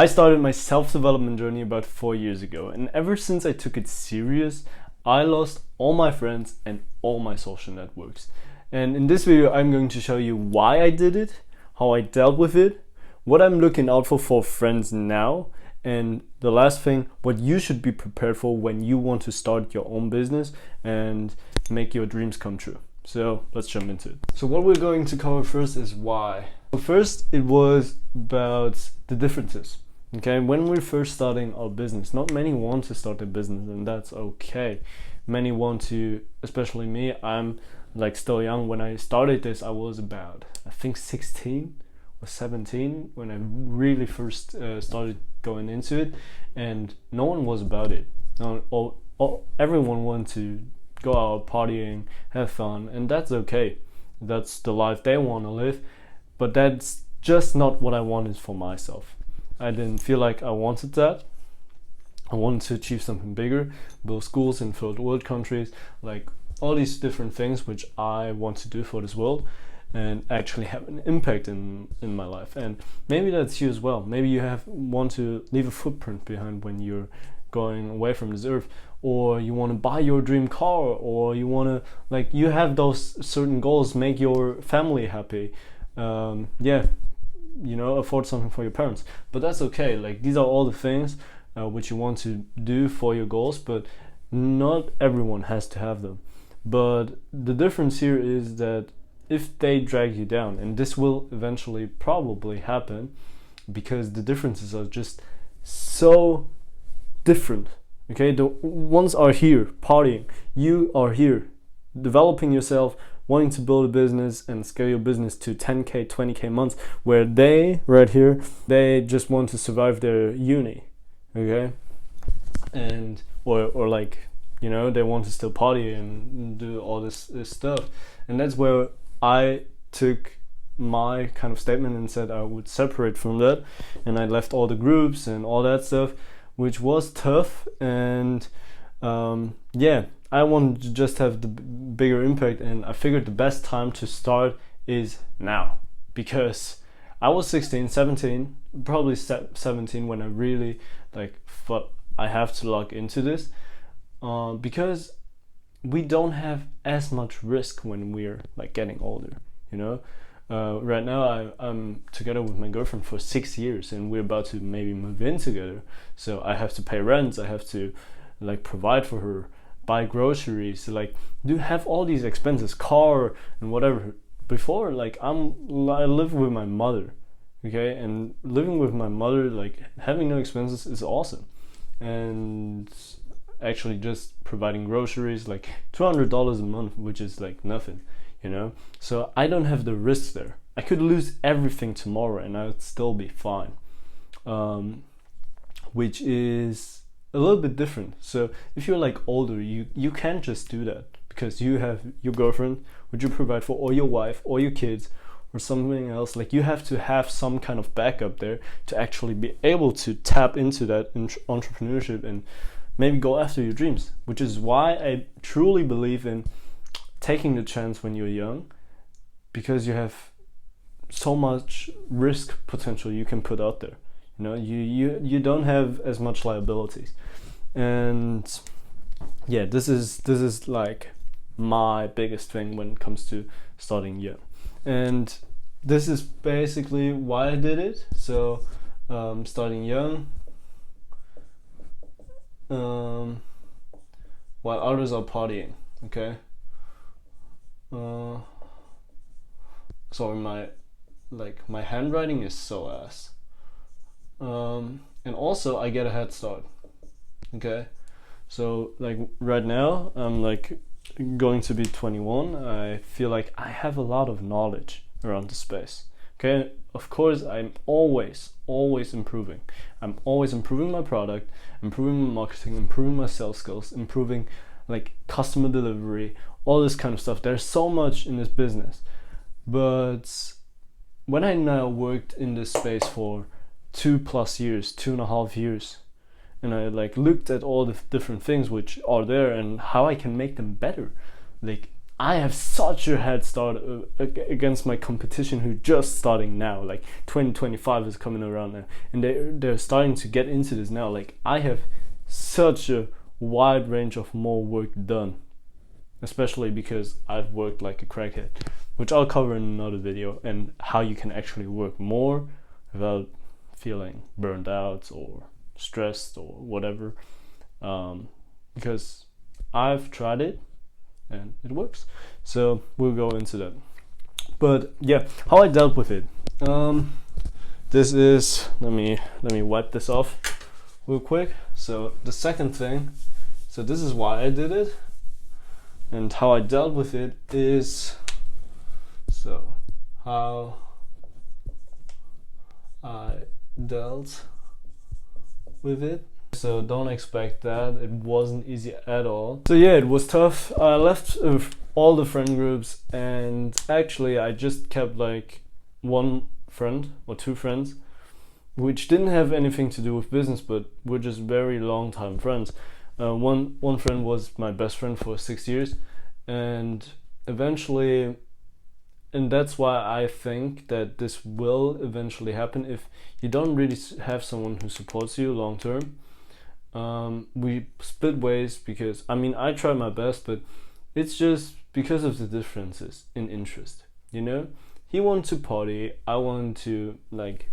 I started my self-development journey about 4 years ago, and ever since I took it serious, I lost all my friends and all my social networks. And in this video, I'm going to show you why I did it, how I dealt with it, what I'm looking out for friends now, and the last thing, what you should be prepared for when you want to start your own business and make your dreams come true. So let's jump into it. So what we're going to cover first is why. So first, it was about the differences. Okay, when we're first starting our business, not many want to start a business, and that's okay. Many want to, especially me. I'm like still young. When I started this, I was about, I think 16 or 17 when I really first started going into it, and no one was about it. Everyone wanted to go out partying, have fun, and that's okay. That's the life they want to live, but that's just not what I wanted for myself. I didn't feel like I wanted that. I wanted to achieve something bigger, build schools in third world countries, like all these different things which I want to do for this world and actually have an impact in my life. And maybe that's you as well. Maybe you want to leave a footprint behind when you're going away from this earth, or you want to buy your dream car, or you want to, like, you have those certain goals, make your family happy, afford something for your parents. But that's okay. Like, these are all the things which you want to do for your goals, but not everyone has to have them. But the difference here is that if they drag you down, and this will eventually probably happen because the differences are just so different. Okay, the ones are here partying, you are here developing yourself, wanting to build a business and scale your business to 10k 20k months, where they right here, they just want to survive their uni. Okay, and or like, they want to still party and do all this stuff. And that's where I took my kind of statement and said I would separate from that, and I left all the groups and all that stuff, which was tough. And I wanted to just have the bigger impact, and I figured the best time to start is now, because I was 16, 17, probably 17 when I really thought I have to log into this, because we don't have as much risk when we're getting older. Right now I'm together with my girlfriend for 6 years, and we're about to maybe move in together. So I have to pay rent, I have to provide for her, buy groceries, do have all these expenses, car and whatever. Before, I live with my mother, okay, and living with my mother, having no expenses is awesome. And actually just providing groceries, $200 a month, which is nothing, so I don't have the risks there. I could lose everything tomorrow and I would still be fine, which is a little bit different. So if you're older, you can't just do that, because you have your girlfriend, which you provide for, or your wife, or your kids, or something else. You have to have some kind of backup there to actually be able to tap into that entrepreneurship and maybe go after your dreams, which is why I truly believe in taking the chance when you're young, because you have so much risk potential you can put out there. You don't have as much liabilities. And this is my biggest thing when it comes to starting young. And this is basically why I did it. So starting young, while others are partying. Okay, sorry, my handwriting is so ass. And also I get a head start. Okay, so right now I'm going to be 21. I feel like I have a lot of knowledge around the space. Okay, of course I'm always improving. I'm always improving my product, improving my marketing, improving my sales skills, improving customer delivery, all this kind of stuff. There's so much in this business. But when I now worked in this space for 2+ years, 2.5 years, and I looked at all the different things which are there and how I can make them better, I have such a head start against my competition who just starting now. Like 2025 is coming around now, and they're starting to get into this now. Like I have such a wide range of more work done, especially because I've worked like a crackhead, which I'll cover in another video, and how you can actually work more without feeling burned out or stressed or whatever, because I've tried it and it works. So we'll go into that. But yeah, how I dealt with it. This is, let me wipe this off real quick. So the second thing, so this is why I did it, and how I dealt with it is, so how I dealt with it. So don't expect that, it wasn't easy at all. So yeah, it was tough. I left all the friend groups, and actually I just kept like one friend or two friends, which didn't have anything to do with business, but we're just very long time friends. One friend was my best friend for 6 years, and eventually, and that's why I think that this will eventually happen if you don't really have someone who supports you long term. We split ways because, I mean, I tried my best, but it's just because of the differences in interest, you know? He wanted to party, I wanted to like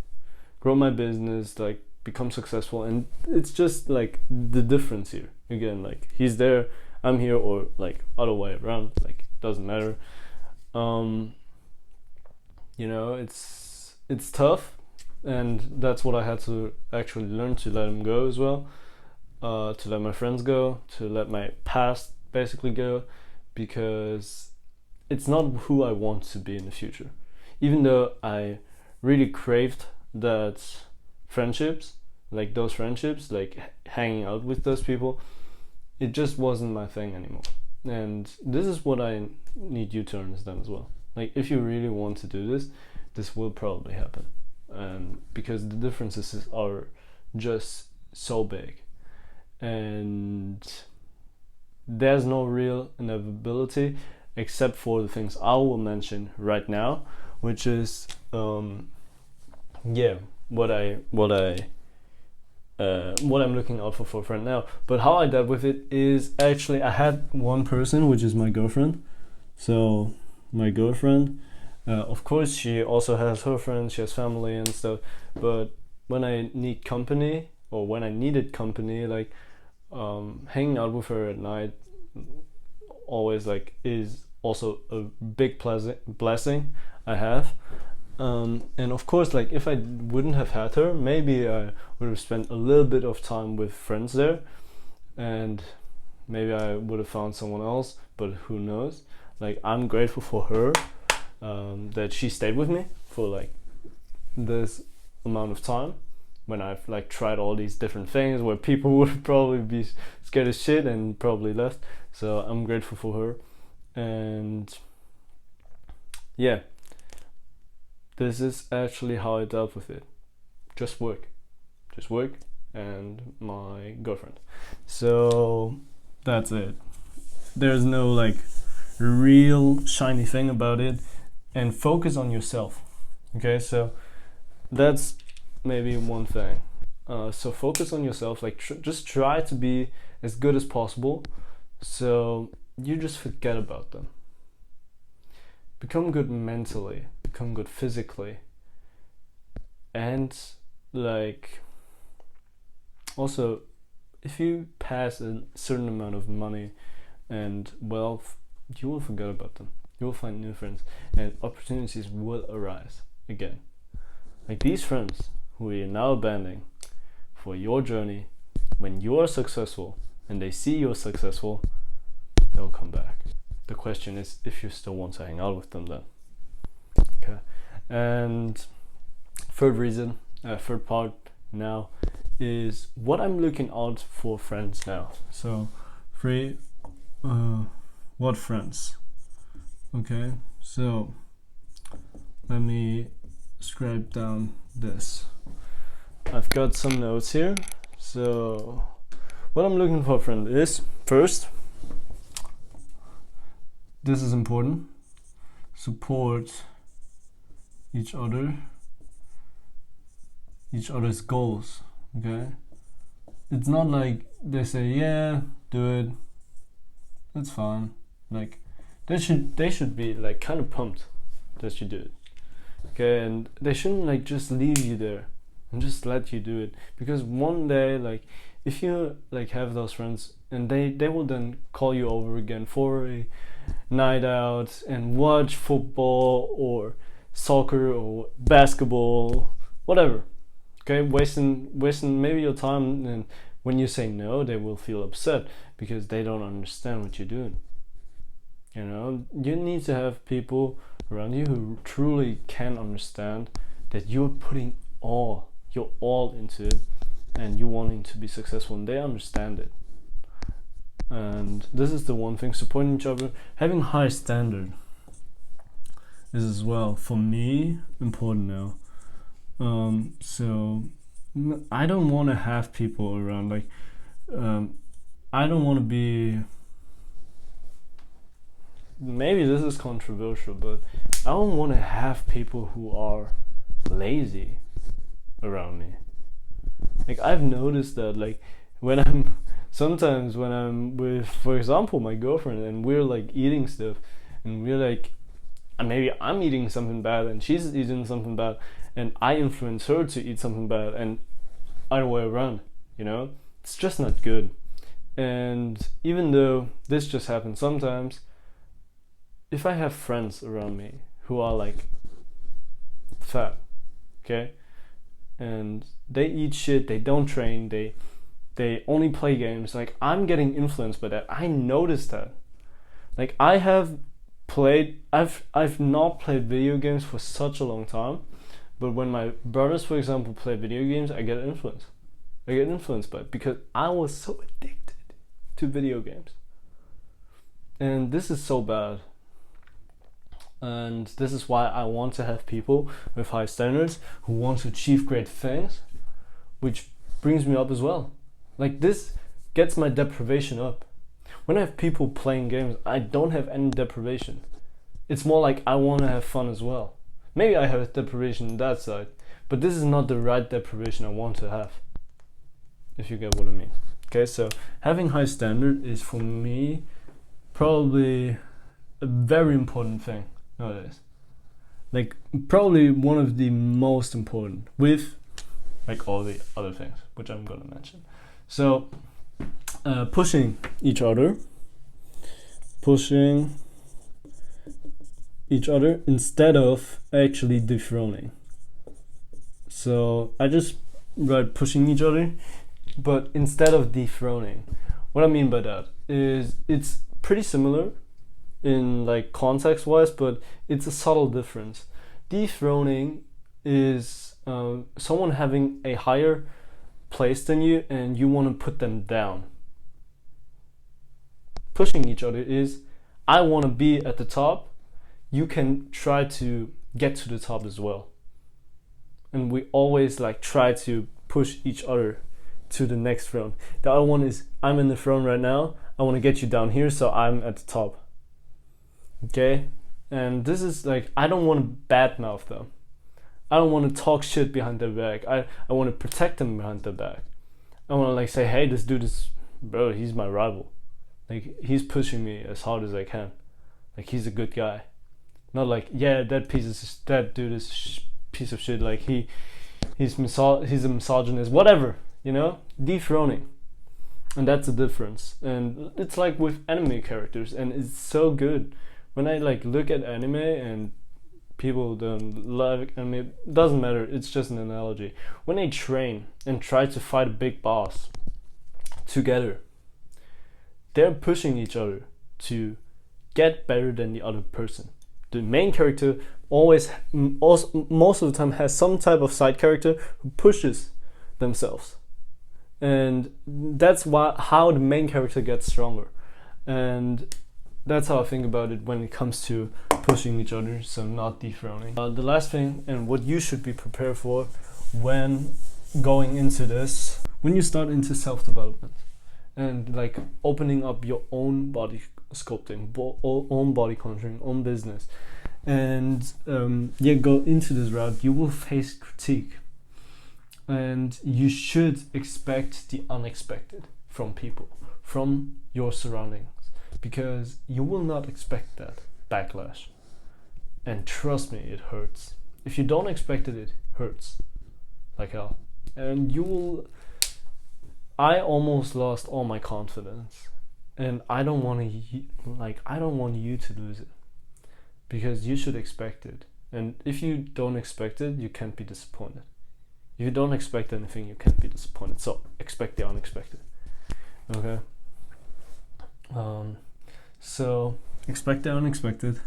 grow my business, like become successful, and it's just like the difference here. Again, like he's there, I'm here, or like other way around, like doesn't matter. You know, it's tough, and that's what I had to actually learn, to let him go as well, to let my friends go, to let my past basically go, because it's not who I want to be in the future. Even though I really craved that friendships, like those friendships, like hanging out with those people, it just wasn't my thing anymore. And this is what I need you to understand as well. Like if you really want to do this, this will probably happen, and because the differences are just so big, and there's no real inevitability except for the things I will mention right now, which is what I'm looking out for a friend now. But how I dealt with it is, actually I had one person, which is my girlfriend. So my girlfriend, of course she also has her friends, she has family and stuff, but when I need company, or when I needed company, like hanging out with her at night always like is also a big blessing I have. And of course, like if I wouldn't have had her, maybe I would have spent a little bit of time with friends there, and maybe I would have found someone else, but who knows. Like I'm grateful for her, that she stayed with me for like this amount of time, when I've like tried all these different things where people would probably be scared as shit and probably left. So I'm grateful for her. And yeah, this is actually how I dealt with it. Just work and my girlfriend. So that's it. There's no like real shiny thing about it, and focus on yourself. Okay, so that's maybe one thing. So focus on yourself, like just try to be as good as possible, so you just forget about them. Become good mentally, become good physically, and like also, if you pass a certain amount of money and wealth, you will forget about them. You will find new friends, and opportunities will arise again. Like these friends who you're now abandoning for your journey, when you are successful and they see you're successful, they'll come back. The question is if you still want to hang out with them then. Okay. And third part now is what I'm looking out for friends now. So what friends? Okay, so let me scrape down this. I've got some notes here. So what I'm looking for, friend, is first this is important. Support each other's goals. Okay, it's not like they say, yeah, do it, that's fine. Like they should be like kind of pumped that you do it. Okay, and they shouldn't like just leave you there and just let you do it, because one day, like, if you like have those friends and they will then call you over again for a night out and watch football or soccer or basketball, whatever. Okay, wasting maybe your time, and when you say no, they will feel upset because they don't understand what you're doing. You know, you need to have people around you who truly can understand that you're putting your all into it and you wanting to be successful, and they understand it. And this is the one thing, supporting each other, having high standard is as well, for me, important now. So I don't want to have people around, like, I don't want to be, maybe this is controversial, but I don't want to have people who are lazy around me. Like, I've noticed that, like, sometimes when I'm with, for example, my girlfriend, and we're like eating stuff, and we're like, and maybe I'm eating something bad and she's eating something bad, and I influence her to eat something bad, and other way around, you know, it's just not good. And even though this just happens sometimes, if I have friends around me who are like fat, okay, and they eat shit, they don't train, they only play games, like, I'm getting influenced by that. I noticed that. Like, I've not played video games for such a long time, but when my brothers, for example, play video games, I get influenced by it, because I was so addicted to video games. And this is so bad. And this is why I want to have people with high standards who want to achieve great things, which brings me up as well. Like, this gets my deprivation up. When I have people playing games, I don't have any deprivation. It's more like I want to have fun as well. Maybe I have deprivation on that side, but this is not the right deprivation I want to have, if you get what I mean. Okay, so having high standard is, for me, probably a very important thing nowadays. Like, probably one of the most important, with like all the other things which I'm gonna mention. So pushing each other instead of actually dethroning. So I just write pushing each other, but instead of dethroning. What I mean by that is, it's pretty similar in like context wise, but it's a subtle difference. Dethroning is someone having a higher place than you and you want to put them down. Pushing each other is, I want to be at the top, you can try to get to the top as well. And we always like try to push each other to the next throne. The other one is, I'm in the throne right now, I want to get you down here so I'm at the top. Okay? And this is like, I don't want to badmouth them. I don't want to talk shit behind their back. I want to protect them behind their back. I want to like say, hey, this dude is, bro, he's my rival. Like, he's pushing me as hard as I can. Like, he's a good guy. Not like, yeah, that dude is piece of shit. Like, he's a misogynist, whatever, you know? Dethroning. And that's the difference. And it's like with anime characters, and it's so good. When I like look at anime and people don't love anime, it doesn't matter, it's just an analogy. When they train and try to fight a big boss together, they're pushing each other to get better than the other person. The main character always, most of the time, has some type of side character who pushes themselves. And that's how the main character gets stronger. And that's how I think about it when it comes to pushing each other, so not dethroning. The last thing, and what you should be prepared for when going into this, when you start into self-development, and like opening up your own body sculpting, own body contouring, own business, and go into this route, you will face critique, and you should expect the unexpected from people, from your surroundings, because you will not expect that backlash. And trust me, it hurts. If you don't expect it, it hurts like hell. And I almost lost all my confidence, and I don't want you to lose it, because you should expect it. And if you don't expect it, you can't be disappointed. If you don't expect anything, you can't be disappointed. So expect the unexpected. Okay. So expect the unexpected.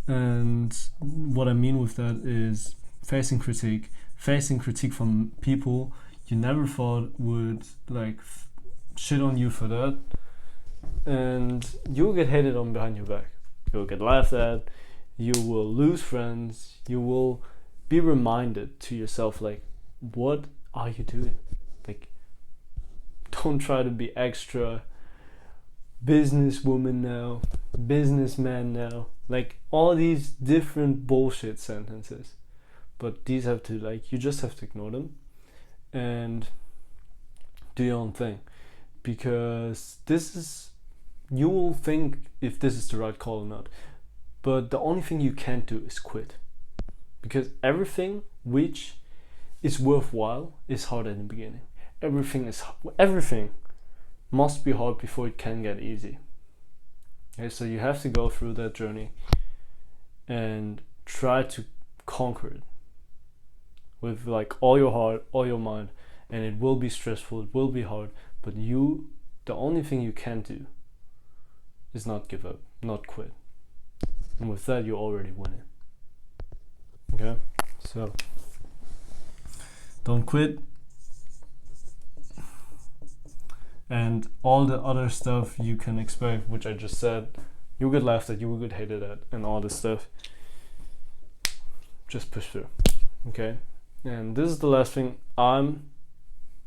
And what I mean with that is facing critique from people you never thought would like shit on you for that, and you'll get hated on behind your back. You'll get laughed at. You will lose friends. You will be reminded to yourself, like, what are you doing? Like, don't try to be extra businesswoman now, businessman now, like all these different bullshit sentences. But these have to, like, you just have to ignore them and do your own thing, because you will think if this is the right call or not, but the only thing you can't do is quit, because everything which is worthwhile is hard in the beginning. Everything must be hard before it can get easy. Okay, so you have to go through that journey and try to conquer it with like all your heart, all your mind, and it will be stressful, it will be hard, but the only thing you can do is not give up, not quit. And with that, you're already winning. Okay? So don't quit. And all the other stuff you can expect, which I just said, you will get laughed at, you will get hated at, and all this stuff. Just push through. Okay? And this is the last thing I'm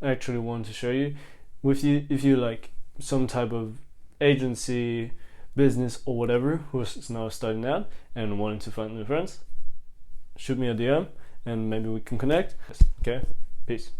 actually wanting to share you with you. If you like some type of agency, business, or whatever, who's now starting out and wanting to find new friends, shoot me a DM and maybe we can connect. Okay? Peace.